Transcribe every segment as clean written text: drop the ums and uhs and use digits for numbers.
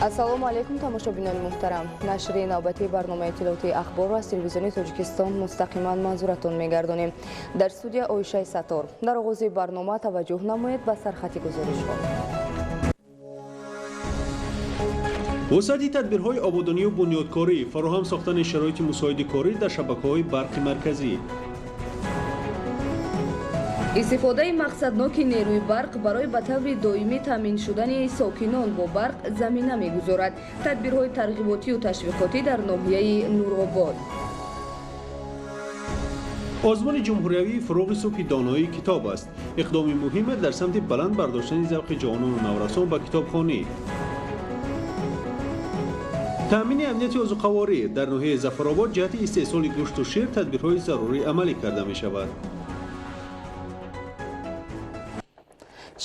ассалому алайкум тамошобинони муҳтарам. Нашри навбати барномаи иттилоъоти ахборро аз телевизиони Тоҷикистон мустақиман манзуратон мегардонем. Дар студия Оишаи Саттор. Дар оғози барнома таваҷҷӯҳ намоед ба сархати гузоришҳо. вусъати тадбирҳои ободонию бунёдкорӣ, фароҳам сохтани шароити мусоиди корӣ дар шабакаҳои барқи марказӣ. истифодаи мақсадноки нерӯи барқ барои ба таври доимӣ таъмин шудани сокинон бо барқ замина мегузорад. тадбирҳои тарғиботию ташвиқотӣ дар ноҳияи Нуробод. озмуни ҷумҳуриявии фуруғи субҳи доноӣ китоб аст. иқдоми муҳим дар самти баланд бардоштани завқи ҷавонону наврасон ба китобхонӣ. таъмини амнияти озуқаворӣ дар ноҳияи Зафаробод ҷиҳати истеҳсоли гӯшту шир тадбирҳои зарурӣ амалӣ карда мешавад.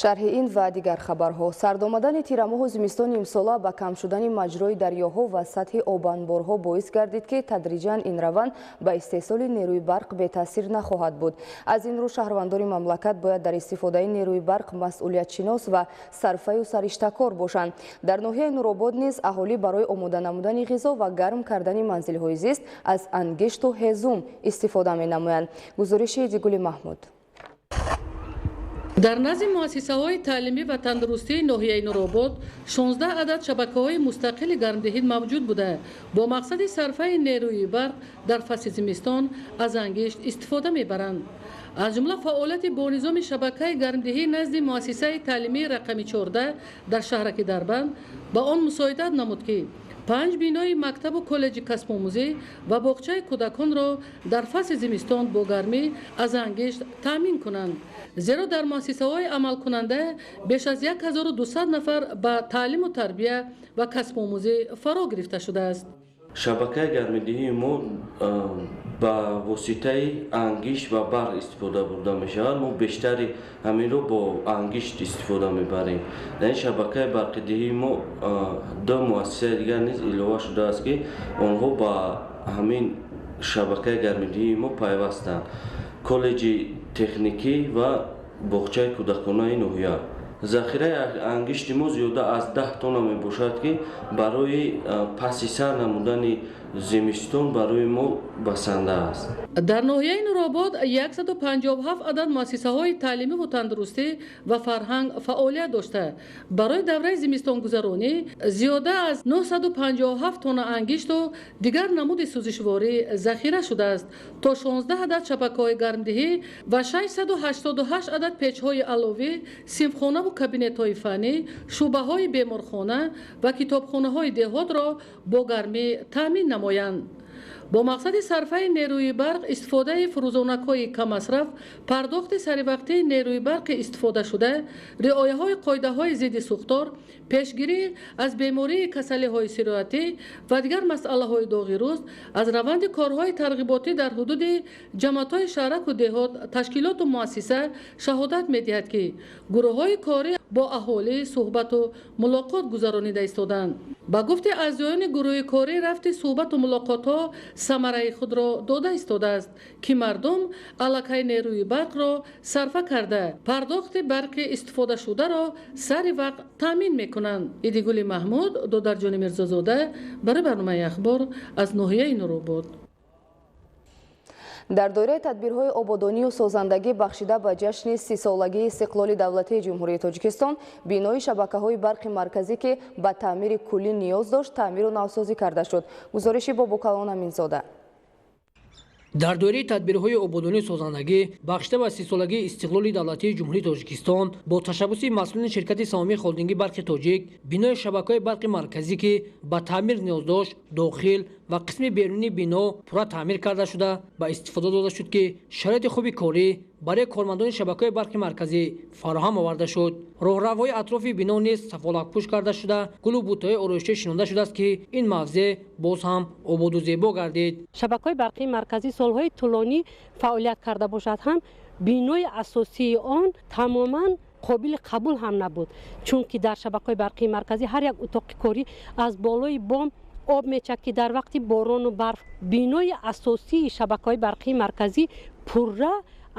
шарҳи ин ва дигар хабарҳо. сардомадани тирамоҳу зимистони имсола ба кам шудани маҷрои дарёҳо ва сатҳи обанборҳо боис гардид ки тадриҷан ин раванд ба истеҳсоли нерӯи барқ бетаъсир нахоҳад буд. аз ин рӯ шаҳрвандори мамлакат бояд дар истифодаи нерӯи барқ масъулиятшинос ва сарфаю сариштакор бошанд. дар ноҳияи Нуробод низ аҳолӣ барои омода намудани ғизо ва гарм кардани манзилҳои зист аз ангишту ҳезум истифода менамоянд. гузориши Дигули Маҳмуд. дар назди муассисаҳои таълимӣ ва тандурустии ноҳияи Нуробод 16 адад шабакаҳои мустақили гармдеҳӣ мавҷуд буда бо мақсади сарфаи нерӯи барқ дар фасли зимистон аз ангишт истифода мебаранд. аз ҷумла фаъолияти бо низоми шабакаи гармдеҳӣ назди муассисаи таълимии рақами 14 дар шаҳраки Дарбанд ба он мусоидат намуд ки 5 бинои мактабу коллеҷи касбомӯзӣ ва боғчаи кӯдаконро дар фасли зимистон бо гармӣ аз ангишт таъмин кунанд. зеро дар муассисаҳои амалкунанда беш аз 1200 нафар ба таълиму тарбия ва касбомӯзӣ фаро гирифта шудааст. шабакаи гармидиҳии мо ба воситаи ангишт ва барқ истифода бурда мешавад. мо бештари ҳаминро бо ангишт истифода мебарем. дар ин шабакаи барқидиҳии мо ду муассисаи дигар низ илова шудааст ки онҳо ба ҳамин шабакаи гармидиҳии мо пайвастанд. коллеҷи техникӣ ва боғчаи кӯдаконаи ноҳия. захираи ангишти мо зиёда аз 10 тонна мебошад ки барои паси сар намудани зимистон барои мо басанда аст. дар ноҳияи Нуробод 157 адад муассисаҳои таълимиву тандурустӣ ва фарҳанг фаъолият дошта барои давраи зимистонгузаронӣ зиёда аз 957 тонна ангишту дигар намуди сӯзишворӣ захира шудааст. то 16 адад шабакаҳои гармдеҳӣ ва 688 адад печҳои аловӣ, синфхонаву кабинетҳои фанӣ, шӯъбаҳои беморхона ва китобхонаҳои деҳотро бо гармӣ таъмин намоянд. бо мақсади сарфаи нерӯи барқ истифодаи фурӯзонакҳои камасраф, пардохти саривақтии нерӯи барқи истифодашуда, риояҳои қоидаҳои зидди сӯхтор, пешгирӣ аз бемории касалиҳои сироятӣ ва дигар масъалаҳои доғирӯз аз раванди корҳои тарғиботӣ дар ҳудуди ҷамъиятҳои шаҳраку деҳот ташкилоту муассиса шаҳодат медиҳад ки гурӯҳҳои корӣ бо аҳолӣ суҳбату мулоқот гузаронида истоданд. ба гуфти аъзоёни гурӯҳи корӣ рафти суҳбату мулоқотҳо самараи худро дода истодааст ки мардум аллакай нерӯи барқро сарфа карда пардохти барқи истифодашударо сари вақт таъмин мекунанд. Идигули Маҳмуд, Додарҷони Мирзозода, барои барномаи ахбор аз ноҳияи Нуробод. дар доираи тадбирҳои ободонию созандагӣ бахшида ба ҷашни 30-солагии истиқлоли давлатии ҷумҳурии Тоҷикистон, бинои шабакаҳои барқи марказӣ ки ба таъмири куллӣ ниёз дошт, таъмиру навсозӣ карда шуд. гузориши Бобукалон Аминзода. дар доираи тадбирҳои ободонии созандагӣ бахшида ба 30-солагии истиқлоли давлатии ҷумҳурии Тоҷикистон бо ташаббуси масъулини ширкати саҳомии холдинги барқи тоҷик, бинои шабакаҳои барқи марказӣ ки ба таъмир ниёз дошт, дохил ва қисми берунии бино пурра таъмир карда шуда ба истифода дода шуд ки шароити хуби корӣ барои кормандони шабакаҳои барқи марказӣ фароҳам оварда шуд. роҳравои атрофи бино низ сафолакпӯш карда шуда, гулу бутаҳои ороиштӣ шинонда шудааст ки ин мавзеъ боз ҳам ободу зебо гардид. шабакаҳои барқии марказӣ солҳои тӯлонӣ фаъолият карда бошад ҳам бинои асосии он тамоман қобили қабул ҳам набуд, чунки дар шабакаҳои барқии марказӣ ҳар як утоқи корӣ аз болои бом об мечакки дар вақти борону барф бинои асосии шабакаҳои барқии марказӣ пурра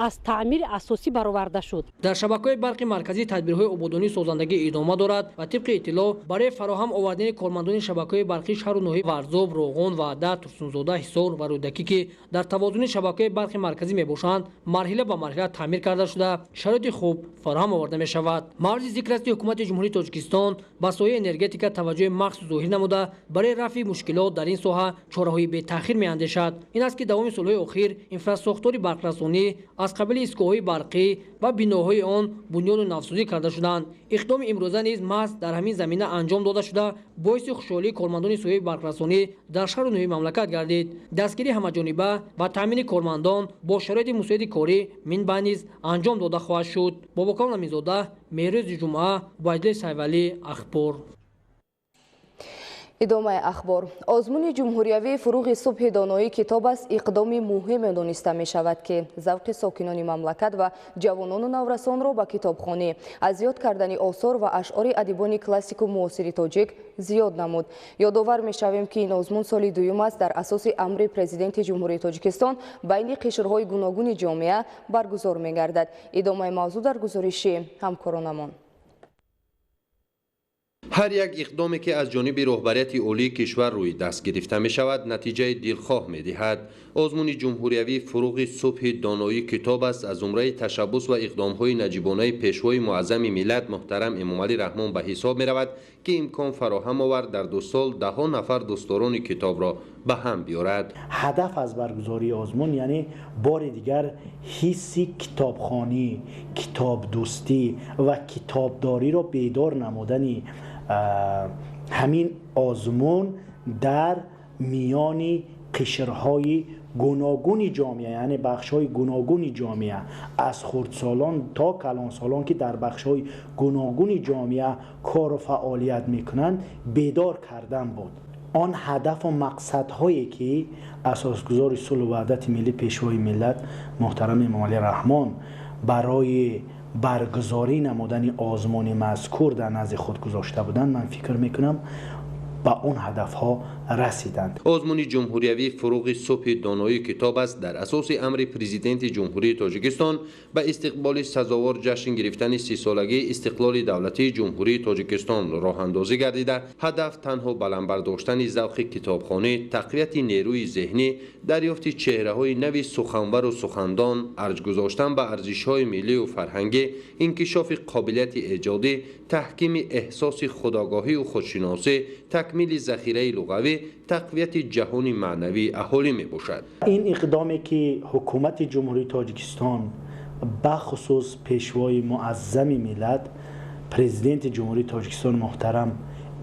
аз таъмири асосӣ бароварда шуд. дар шабакаҳои барқи марказӣ тадбирҳои ободонии созандагӣ идома дорад ва тибқи иттилоъ барои фароҳам овардани кормандони шабакаҳои барқи шаҳру ноҳияи варзоб, роғон, ваъда, турсунзода, ҳисор ва рӯдаки ки дар тавозуни шабакаҳои барқи марказӣ мебошанд, марҳила ба марҳила таъмир карда шуда шароити хуб фароҳам оварда мешавад. маързи зикр аст ки ҳукумати ҷумҳурии Тоҷикистон ба соҳаи энергетика таваҷҷӯҳи махсус зоҳир намуда барои рафъи мушкилот дар ин соҳа чораҳои бетаъхир меандешад. ин аст ки давоми солҳои охир инфраструктураи барқрасонӣ аз қабили истгоҳҳои барқӣ ва биноҳои он бунёду навсозӣ карда шуданд. иқдоми имрӯза низ маҳз дар ҳамин замина анҷом дода шуда боиси хушҳолии кормандони соҳаи барқрасонӣ дар шаҳру ноҳияи мамлакат гардид. дастгирии ҳамаҷониба ба таъмини кормандон бо шароити мусоиди корӣ минбаъд низ анҷом дода хоҳад шуд. бобокон аминзода, меҳрӯзи ҷумъа, Убайдуллоҳи Сайвалӣ, Ахбор. идомаи ахбор. озмуни ҷумҳуриявии фуруғи субҳи доноӣ китоб аст иқдоми муҳиме дониста мешавад ки завқи сокинони мамлакат ва ҷавонону наврасонро ба китобхонӣ аз ёд кардани осор ва ашъори адибони классику муосири тоҷик зиёд намуд. ёдовар мешавем ки ин озмун соли дуюм аст дар асоси амри президенти ҷумҳурии Тоҷикистон байни қишрҳои гуногуни ҷомеа баргузор мегардад. идомаи мавзӯъ дар гузориши ҳамкоронамон. ҳар як иқдоме ки аз ҷониби роҳбарияти олии кишвар рӯи даст гирифта мешавад натиҷаи дилхоҳ медиҳад. озмуни ҷумҳуриявии фуруғи субҳи доноӣ китоб аст аз зумраи ташаббус ва иқдомҳои наҷибонаи пешвои муаззами миллат муҳтарам Эмомалӣ Раҳмон ба ҳисоб меравад ки имкон фароҳам овард дар 2 сол даҳо нафар дӯстдорони китобро ба ҳам биёрад. ҳадаф аз баргузории озмун яъне бори дигар ҳисси китобхонӣ, китобдӯстӣ ва китобдориро бедор намудани ҳамин озмун дар миёни қишрҳои гуногуни ҷомеа, яъне бахшҳои гуногуни ҷомеа аз хурдсолон то калонсолон ки дар бахшҳои гуногуни ҷомеа кору фаъолият мекунанд бедор кардан буд. он ҳадафу мақсадҳое ки асосгузори сулҳу ваҳдати миллӣ пешвои миллат муҳтарам Эмомалӣ Раҳмон барои баргузорӣ намудани озмуни мазкур дар назди худ гузошта буданд, ман фикр мекунам ба он ҳадафҳо расиданд. озмуни ҷумҳуриявии фуруғи субҳи доноӣ китоб аст дар асоси амри президенти ҷумҳурии Тоҷикистон ба истиқболи сазовор ҷашн гирифтани 30-солагии истиқлоли давлатии ҷумҳурии Тоҷикистон роҳандозӣ гардида, ҳадаф танҳо баландбардоштани завқи китобхонӣ, тақвияти нерӯи зеҳнӣ, дарёфти чеҳраҳои нави суханвару сухандон, арҷ гузоштан ба арзишҳои миллию фарҳангӣ, инкишофи қобилияти эҷодӣ, таҳкими эҳсоси худогоҳию худшиносӣ, такмили захираи луғавӣ, тақвияти ҷаҳони маънавии аҳолӣ мебошад. ин иқдоме ки ҳукумати ҷумҳурии Тоҷикистон бахусус пешвои муаззами миллат президенти ҷумҳурии Тоҷикистон муҳтарам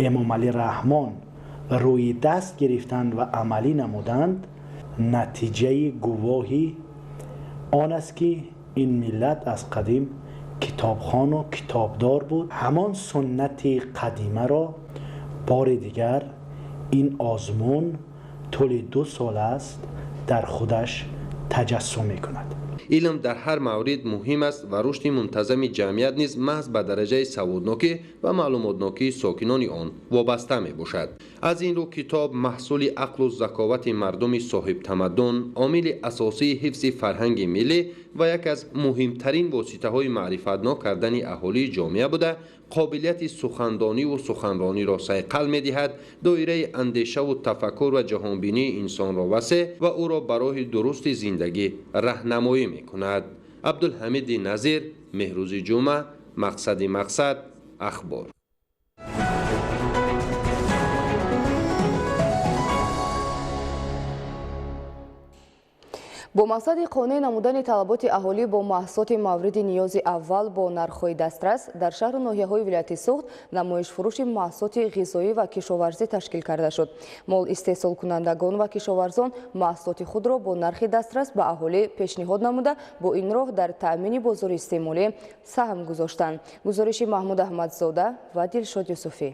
Эмомалӣ Раҳмон рӯи даст гирифтанд ва амалӣ намуданд, натиҷаи гувоҳи он аст ки ин миллат аз қадим китобхону китобдор буд. ҳамон суннати қадимаро бори дигар ин озмун тӯли 2 сол аст дар худаш таҷассум мекунад. илм дар ҳар маврид муҳим аст ва рушди мунтазами ҷамъият низ маҳз ба дараҷаи саводнокӣ ва маълумотнокии сокинони он вобаста мебошад. аз ин рӯ китоб маҳсули ақлу заковати мардуми соҳибтамаддун, омили асосии ҳифзи фарҳанги миллӣ ва яке аз муҳимтарин воситаҳои маърифатнок кардани аҳолии ҷомеа буда, қобилияти сухандониву суханрониро сайқал медиҳад, доираи андешаву тафаккур ва ҷаҳонбинии инсонро васеъ ва ӯро ба роҳи дурусти зиндагӣ раҳнамоӣ мекунад. Абдулҳамиди Назир, Меҳрӯзи ҷумъа, Мақсади мақсад, Ахбор. бо мақсади қонеъ намудани талаботи аҳолӣ бо маҳсулоти мавриди ниёзи аввал бо нархҳои дастрас дар шаҳру ноҳияҳои вилояти Суғд намоишфурӯши маҳсулоти ғизоӣ ва кишоварзӣ ташкил карда шуд. мол истеҳсолкунандагон ва кишоварзон маҳсулоти худро бо нархи дастрас ба аҳолӣ пешниҳод намуда бо ин роҳ дар таъмини бозори истеъмолӣ саҳм гузоштанд. гузориши Маҳмуд Аҳмадзода ва Дилшод Юсуфӣ.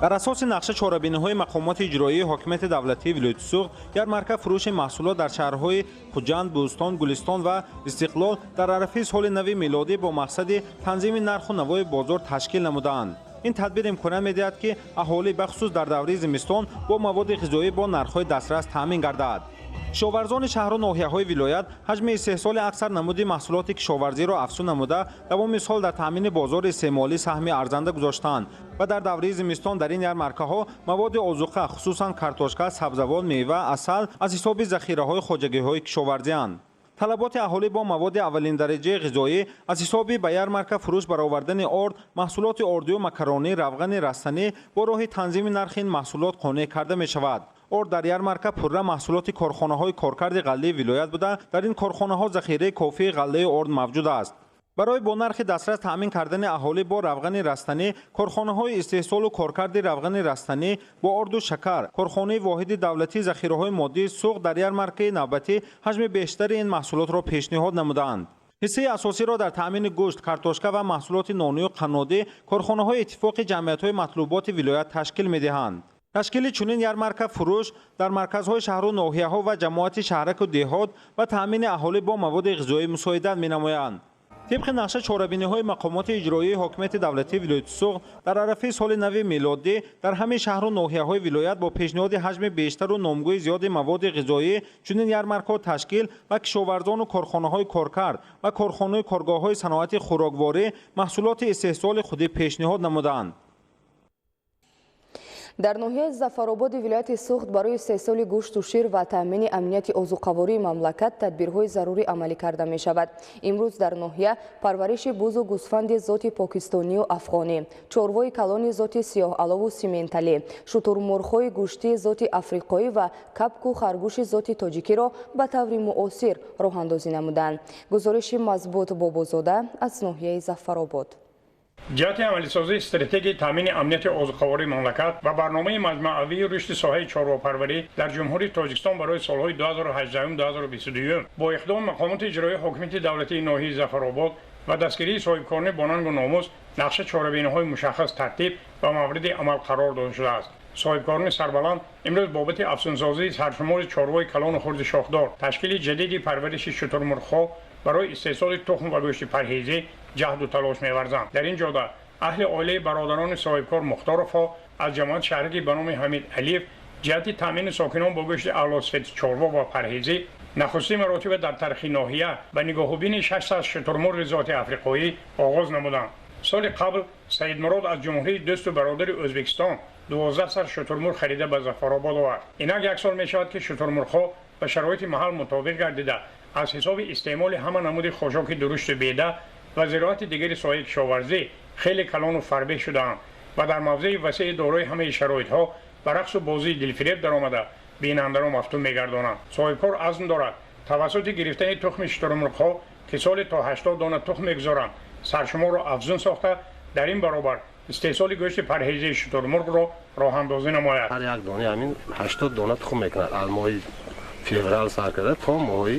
бар асоси нақша чорабиниҳои мақомоти иҷроии ҳокимияти давлатии вилояти Суғд ярмарка фурӯши маҳсулот дар шаҳрҳои Хуҷанд, Бӯстон, Гулистон ва Истиқлол дар арафаи соли нави милодӣ бо мақсади танзими нарху навои бозор ташкил намуданд. ин тадбир имконат медиҳад ки аҳолӣ бахусус дар давраи зимистон бо маводи ғизоӣ бо нархҳои дастрас таъмин гардад. کشاورزان شهر و ناحیه‌های ولایت حجم استحصال اکثر نمود محصولات کشاورزی را افزون نموده دوام سال در تامین بازار استعمالی سهم ارزنده گذاشتند و در دوره زمستان در این یرمرکه‌ها مواد آذوقه خصوصا کارتوشکا، سبزوات، میوه، عسل از حساب ذخیره‌های خواجگی‌های کشاورزی اند. طلبات اهالی با مواد اولین درجه غذایی از حساب به یرمرکه فروش برآوردن آرد، محصولات آردی و مکرونی، روغن رستنی با راه تنظیم نرخ این محصولات قانع کرده می شود. آرد در یرمرکه پره محصولات کارخانه‌های کارکرد غله ولایت بوده، در این کارخانه‌ها ذخیره کافی غله آرد موجود است. برای با نرخ دسترس تامین کردن اهالی با روغن رستنی، کارخانه‌های استحصال و کارکرد روغن رستنی با آرد و شکر، کارخانه واحد دولتی ذخیره‌های مادی سوق در یرمرکه نوبتی حجم بیشتر این محصولات را پیشنهاد نمودند. حصه اساسی را در تامین گوشت، کارتوشکا و محصولات نانی و قنادی کارخانه‌های اتفاق جمعیت‌های مطلوبات ولایت تشکیل می‌دهند. تشکیل چنین یرمرکه فروش در مرکزهای شهر و ناحیه‌ها و جماعت شهرک و دهات و تامین اهالی با مواد غذایی مساعدت می‌نمایند. طبق نقشه چهاربینی‌های مقامات اجرایی حاکمیت دولتی ولایت سوق در عرفه سال نو میلادی در همه شهر و ناحیه‌های ولایت با پیشنهاد حجم بیشتر و نامگوی زیاد مواد غذایی چنین یرمرک‌ها تشکیل و کشاورزان و کارخانه‌های کارکرد و کارخانه‌های کارگاه‌های صنعت خوراکواری محصولات استحصال خود پیشنهاد نمودند. در ناحیه ظفرآباد ولایت سوخت برای استحصال گوشت و شیر و تامین امنیت آذوقه‌واری مملکت تدبیرهای ضروری عملی کرده می شود. امروز در ناحیه پرورش بوز و گوسفند ذات پاکستانی و افغانی، چروای کلان ذات سیاه علو و سیمنتالی، شترمرغ‌های گوشتی ذات افریقایی و کبک و خرگوش ذات تاجیکی را به طور مؤثر راه اندازی نمودند. گزارش مضبوط بابازاده از ناحیه ظفرآباد. جهت عملیسازی استراتژی تامین امنیت آذوقه‌واری مملکت و برنامه مجموعه‌ای رشد ساحه چارواپروری در جمهوری تاجیکستان برای سالهای 2018-2022 با اقدام مقامات اجرایی حاکمیت دولتی ناحیه ظفرآباد و دستگیری صاحبکاران با ننگ و ناموس نقشه چاره‌بینی‌های مشخص ترتیب و مورد عمل قرار داده شده است. صاحبکاران سربلند امروز بابت افزونسازی سرشمار چاروای کلان و خرد شاخدار، تشکیل جدیدی پرورش شترمرغ‌ها برای استحصال تخم و گوشت پرهیزی جهد و تلاش می‌ورزند. در این جهت اهل عائله برادران صاحبکار مختارفا از جماعت شهرکی به نام حمید علیف جهت تامین ساکنان با گوشت اعلی‌صفت چاروا و پرهیزی نخستین مراتب در تاریخ ناحیه به نگاهبین 600 شترمرغ ذات افریقایی آغاز نمودند. سال قبل سید مراد از جمهوری دوست و برادر ازبکستان 12 سر شترمرغ خریده به ظفرآباد آورد. اینک یک سال می شود که شترمرغ‌ها به شرایط محل مطابق گردیده از حساب استعمال همه نمود خاشاک درشت بیده و زراعت دیگر سایر کشاورزی خیلی کلان و فربه شده‌اند و در موضع وسیع دارای همه شرایط‌ها به رقص و بازی دلفریب درآمده بیننده را مفتون می‌گردانند. صاحبکار عزم دارد توسط گرفتن تخم شترمرغ‌ها که سال تا 80 دانه تخم می‌گذارند سرشمار را افزون ساخته در این برابر استحصال گوشت پرهیزی شترمرغ را راه اندازی نماید. هر یک دانه همین 80 دانه تخم می‌کند. از ماه فوریه سر کرده تا ماه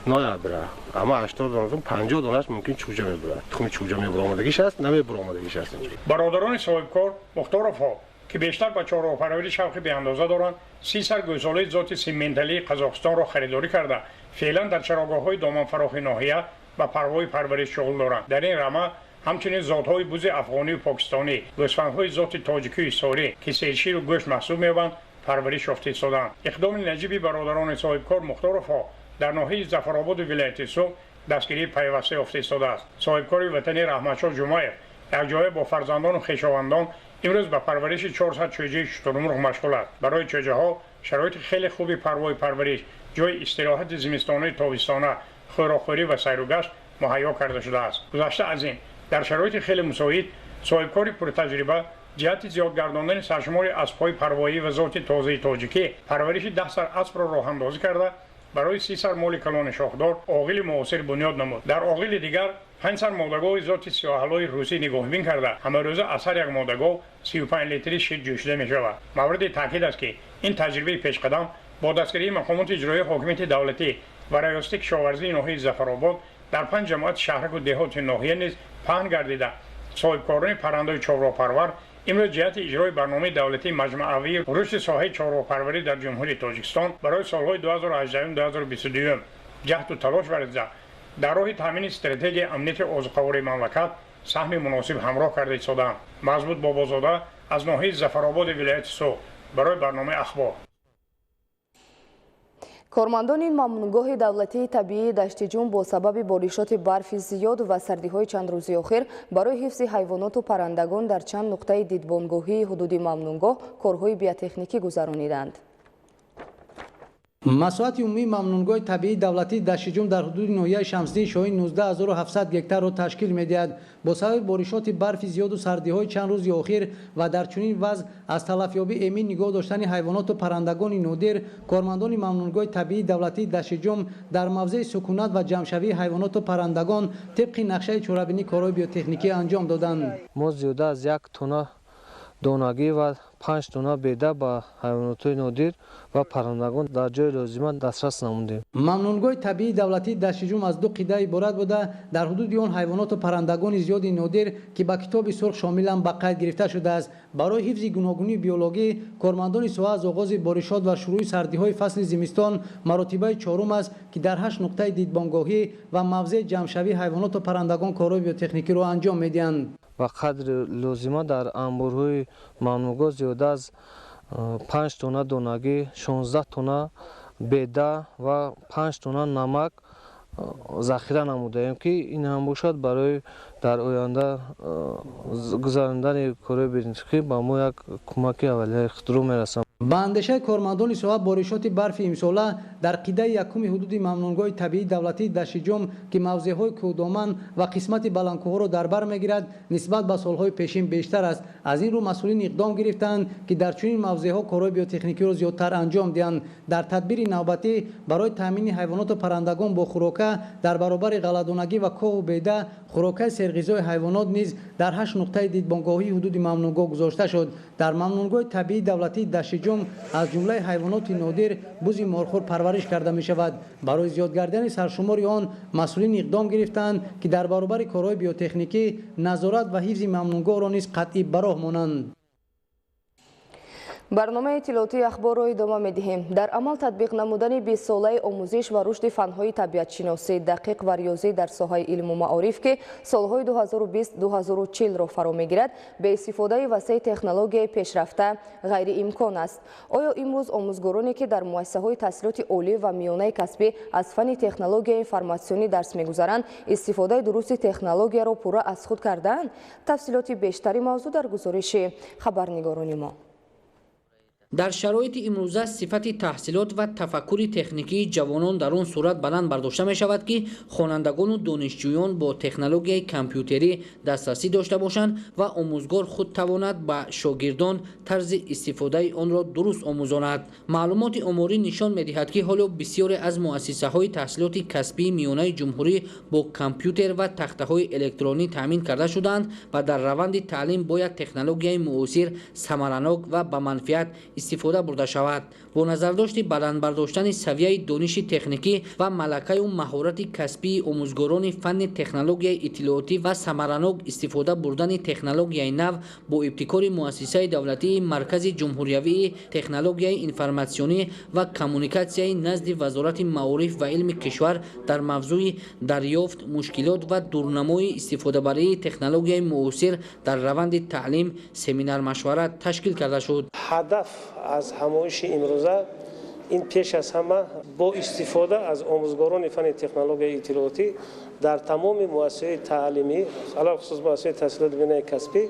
نوامبر، اما 80 دانه 50 دانهش ممکن چوجه میبرد. تخم چوجه میبرامدگیش هست، نمیبرامدگیش هست. برادران صاحبکار مختارفا که بیشتر به چاره‌پروری شوقی به اندازه دارند 30 سر گوساله ذات سیمنتالی قزاقستان را خریداری کرده فعلا در چراگاه‌های دامن فراخ ناحیه و پروای پرورش شغل دارند. در این رمه همچنین ذات‌های بوز افغانی و پاکستانی، گوسفندهای ذات تاجیکی و ساری که سیرشیر و گوشت محسوب می‌شوند پرورش یافته شدند. اقدام نجیبی برادران صاحبکار مختارفا در ناحیه ظفرآباد و ولایت سوق دستگیری پیوسته یافته شده است. صاحبکار وطنی رحمتشاه جمعه یک جای با فرزندان و خویشاوندان امروز به پرورش 400 چوجه شترمرغ مشغول است. برای چوجه‌ها شرایط خیلی خوبی پروای پرورش، جای استراحت زمستانه، تابستانه، خوراکخوری و سیر و گشت مهیا کرده شده است. گذشته از این در شرایط خیلی مساعد صاحبکار پرتجربه جهت زیاد گرداندن سرشمار اسب‌های پروایی و ذات تازه تاجیکی پرورش 10 سر اسب را راه اندازی کرده برای 30 سر مال کلان شاخدار عاقل معاصر بنیاد نمود. در عاقل دیگر 5 سر مادگاه ذات سیاه‌الوی روسی نگاهبین کرده همه روزه از هر یک مادگاه 35 لیتری شیر جوشیده می شود. مورد تاکید است که این تجربه پیشقدم با دستگیری مقامات اجرایی حاکمیت دولتی و ریاست کشاورزی ناحیه ظفرآباد در 5 جماعت شهرک و دهات ناحیه نیز پهن گردیده صاحبکاران پرنده چارواپرور امروز جهت اجرای برنامه دولتی مجموعه‌ای رشد ساحه چارواپروری در جمهوری تاجیکستان برای سالهای 2018-2022 جهد و تلاش ورزیده در راه تامین استراتژی امنیت آذوقه‌واری مملکت سهم مناسب همراه کرده شدند. مضبوط بابازاده از ناحیه ظفرآباد ولایت سوق برای برنامه اخبار. کارمندان ممنونگاه دولتی طبیعی دشت جون با سبب بارشات برف زیاد و سردی‌های چند روز اخیر برای حفظ حیوانات و پرندگان در چند نقطه دیدبانگاهی حدود ممنونگاه کارهای بیاتکنیکی گذرانیدند. مساحت عمومی ممنونگاه طبیعی دولتی دشتجون در حدود ناحیه شمسدین شاهی 19700 گکتار را تشکیل می‌دهد. با سبب بارشات برف زیاد و سردی‌های چند روز اخیر و در چنین وضع از تلفیابی امین نگاه داشتن حیوانات و پرندگان نادر، کارمندان ممنونگاه طبیعی دولتی دشتجون در موضع سکونت و جمع‌شوی حیوانات و پرندگان طبق نقشه چهاربینی کارهای بیوتکنیکی انجام دادند. ما زیاده از 1 تن دونگی و 5 تن بیده با حیوانات نادر و پرندگان در جای لازمه دسترس نمودیم. ممنونگاه طبیعی دولتی دشتجون از 2 قطعه عبارت بوده. در حدود آن حیوانات و پرندگان زیاد نادر که با کتاب سرخ شاملا به قید گرفته شده است. برای حفظ گوناگونی بیولوژی کارمندان ساحه از آغاز بارشات و شروع سردی‌های فصل زمستان مراتبه چهارم است که در 8 نقطه دیدبانگاهی و موضع جمع‌شوی حیوانات و پرندگان کارهای بیوتکنیکی را انجام می‌دهند. و قدر لازمه در انبارهای ممنونگاه زیاده از 5 تن دونگی، 16 تن بیده و 5 تن نمک ذخیره نموده ایم که این هم باشد برای در آینده گذراندن کارهای بیوتکنیکی به ما یک کمک اولیه خطر میرسد. با اندیشه کارمندان ساحه بارشات برف امساله در قطعه یکم حدود ممنونگاه طبیعی دولتی دشتجون که موضع‌های کوهدامن و قسمت بلندکوها را در بر میگیرد نسبت به سالهای پیشین بیشتر است. از این رو مسئولین اقدام گرفتند که در چنین موضع‌ها کارهای بیوتکنیکی را زیادتر انجام دهند. در تدبیر نوبتی برای تامین حیوانات و پرندگان با خوراک در برابر غله‌دانگی و کوه و بیده خوراک سرغذای حیوانات نیز در 8 نقطه دیدبانگاهی حدود ممنونگاه گذاشته شد. در ممنونگاه طبیعی دولتی دشتجون از جمله حیوانات نادر بز مارخور پرورش کرده می شود. برای زیادگردانی سرشمار آن مسئولین اقدام گرفتند که در برابر کارهای بیوتکنیکی نظارت و حفظ ممنونگاه را نیز قطعی براه مانند. برنامه اطلاعاتی اخبار را ادامه می‌دهیم. در عمل تطبیق نمودن 20 ساله آموزش و رشد فن‌های طبیعت شناسی دقیق و ریاضی در ساحه علم و معارف که سالهای 2020-2040 را فرا می‌گیرد به استفاده وسیع تکنولوژی پیشرفته غیر امکان است. آیا امروز آموزگارانی که در مؤسسه‌های تحصیلات عالی و میانه کسبی از فن تکنولوژی انفرماسیونی درس می‌گذرند استفاده درست تکنولوژی را پورا از خود کردند؟ تفصیلات بیشتری موضوع در گزارش خبرنگاران ما. در شرایط امروزه صفت تحصیلات و تفکر تکنیکی جوانان در آن صورت بلند برداشته می شود که خوانندگان و دانشجویان با تکنولوژی کامپیوتری دسترسی داشته باشند و آموزگار خود تواند با شاگردان طرز استفاده آن را درست آموزاند. معلومات آماری نشان می دهد که حالا بسیاری از مؤسسه های تحصیلات کسبی میانه جمهوری با کامپیوتر و تخته های الکترونی تامین کرده شدند و در روند تعلیم باید تکنولوژی معاصر ثمرناک و با منفعت استفاده برده شود. با نظرداشت بلند برداشتن سویه دانش تکنیکی و ملکه و مهارت کسبی آموزگاران فن تکنولوژی اطلاعاتی و ثمرناک استفاده بردن تکنولوژی نو با ابتکار مؤسسه دولتی مرکز جمهوری تکنولوژی انفرماسیونی و کمونیکاسیون نزد وزارت معارف و علم کشور در موضوع دریافت مشکلات و دورنمای استفاده برای تکنولوژی معاصر در روند تعلیم سمینار مشورت تشکیل کرده شد. هدف از همایش امروزه این پیش از همه با استفاده از آموزگاران فن تکنولوژی اطلاعاتی در تمام مؤسسه تعلیمی علاوه خصوص مؤسسه تحصیلات بنای کسبی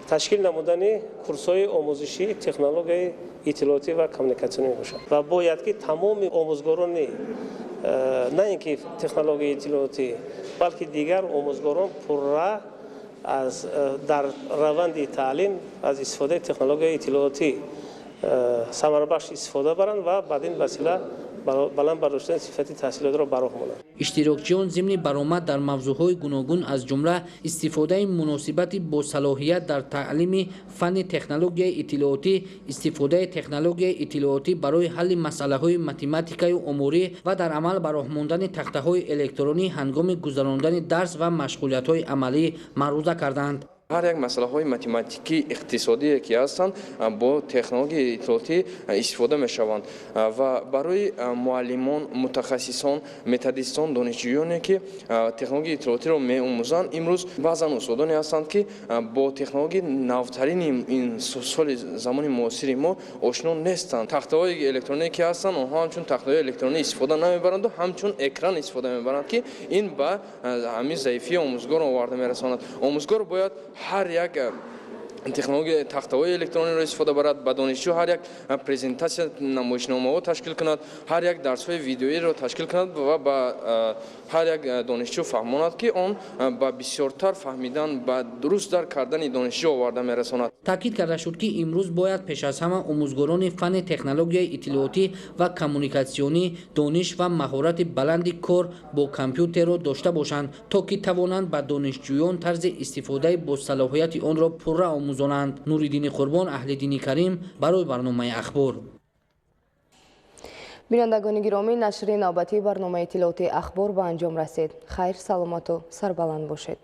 تشکیل نمودن کورس‌های آموزشی تکنولوژی اطلاعاتی و کمیونیکاسیونی باشد و باید که تمام آموزگاران نه اینکه تکنولوژی اطلاعاتی بلکه دیگر آموزگاران پرراه از در روند تعلیم از استفاده تکنولوژی اطلاعاتی ثمره بخش استفاده برند و بعد این وسیله بلند برداشتن صفت تحصیلات را براه مانند. اشتراکچیان ضمن برآمد در موضوعهای گوناگون از جمله استفاده مناسبت با صلاحیت در تعلیم فن تکنولوژی اطلاعاتی، استفاده تکنولوژی اطلاعاتی برای حل مسائل متماتیکی و آماری و در عمل براه ماندن تخته‌های الکترونی هنگام گذراندن درس و مشغولیت‌های عملی معروضه کردند. ҳар як масъалаҳои математикӣ иқтисодие ки ҳастанд бо технологияи иттилоотӣ истифода мешаванд ва барои муаллимон мутахассисон методистон донишҷӯёне ки технологияи иттилоотиро меомӯзанд имрӯз баъзан устодоне ҳастанд ки бо технологияи навтарини ин соли замони муосири мо ошно нестанд. Тахтаҳои электроние ки ҳастанд онҳо ҳамчун тахтаҳои электронӣ истифода намебаранду ҳамчун экран истифода мебаранд ки ин ба ҳамин заифии омӯзгор оварда мерасонад. Омӯзгор бояд ҳар як технология тахтаҳои электрониро истифода барад, ба донишҷӯ ҳар як презентация намоишномаҳо ташкил кунад, ҳар як дарсҳои видеоиро ташкил кунад ва ба ҳар як донишҷӯ фаҳмонад ки он ба бисёртар фаҳмидан ба дуруст дарк кардани донишҷӯ оварда мерасонад. таъкид карда шуд ки имрӯз бояд пеш аз ҳама омӯзгорони фанни технологияи иттилоотӣ ва коммуникатсионӣ дониш ва маҳорати баланди кор бо компютерро дошта бошанд то ки тавонанд ба донишҷӯён тарзи истифодаи босалоҳияти онро пурра омӯзонанд. Нуриддини Қурбон, Аҳлиддини Карим барои барномаи ахбор. бинандагони гиромӣ, нашри навбатии барномаи иттилооти ахбор ба анҷом расид. Хайр, саломату сарбаланд бошед.